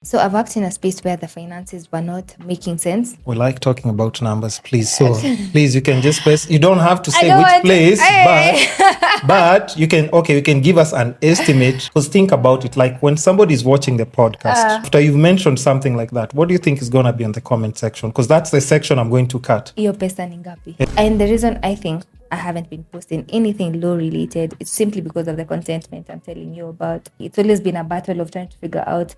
So I've worked in a space where the finances were not making sense. We like talking about numbers, please. So please, you can just press. You don't have to say which place, but you can give us an estimate. Because think about it, like when somebody is watching the podcast, after you've mentioned something like that, what do you think is going to be in the comment section? Because that's the section I'm going to cut. Iyo pesa ni ngapi? And the reason I think I haven't been posting anything law related, it's simply because of the contentment I'm telling you about. It's always been a battle of trying to figure out,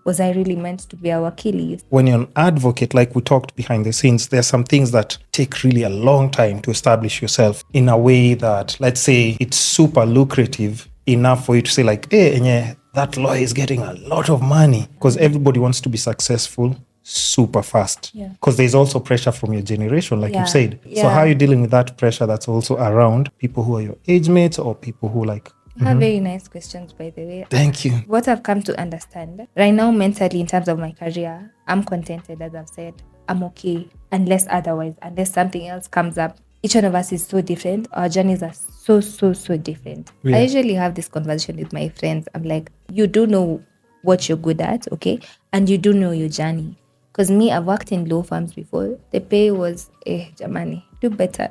was I really meant to be a wakili? When you're an advocate, like we talked behind the scenes, there's some things that take really a long time to establish yourself in a way that, let's say, it's super lucrative enough for you to say like, hey, that lawyer is getting a lot of money, because everybody wants to be successful super fast. Because there's also pressure from your generation, like you said. So how are you dealing with that pressure that's also around people who are your age mates or people who like... Very nice questions, by the way. Thank you. What I've come to understand right now mentally in terms of my career, I'm contented, as I've said. I'm okay, unless something else comes up. Each one of us is so different. Our journeys are so different. I usually have this conversation with my friends. I'm like, you do know what you're good at, okay? And you do know your journey. Because me, I've worked in law firms before. The pay was, Jamani, do better.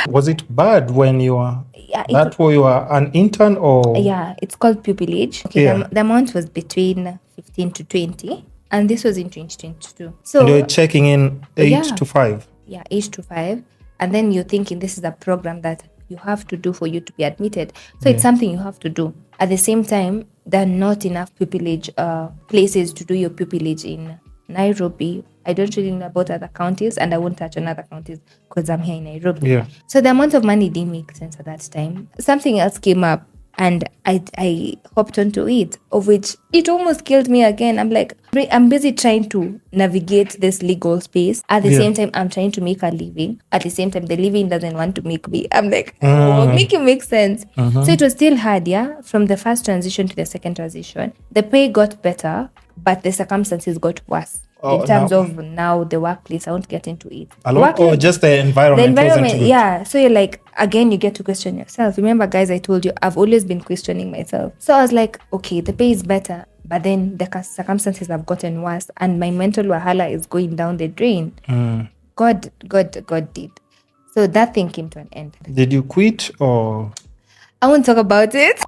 Was it bad when you were, you were an intern or? Yeah, it's called pupillage. Okay, the amount was between 15 to 20. And this was in 2022. So and you're checking in 8 to 5? Yeah, 8 to 5. And then you're thinking this is a program that you have to do for you to be admitted. So it's something you have to do. At the same time, there are not enough pupillage places to do your pupillage in Nairobi. I don't really know about other counties, and I won't touch on other counties because I'm here in Nairobi. So the amount of money didn't make sense at that time. Something else came up and I hopped onto it, of which it almost killed me again. I'm like, I'm busy trying to navigate this legal space. At the same time, I'm trying to make a living. At the same time, the living doesn't want to make me. I'm like, make it make sense. So it was still hard, from the first transition to the second transition. The pay got better, but the circumstances got worse. In terms of now the workplace, I won't get into it. Or just the environment? The environment, So you're like, again, you get to question yourself. Remember, guys, I told you, I've always been questioning myself. So I was like, okay, the pay is better, but then the circumstances have gotten worse and my mental wahala is going down the drain. God did. So that thing came to an end. Did you quit or? I won't talk about it.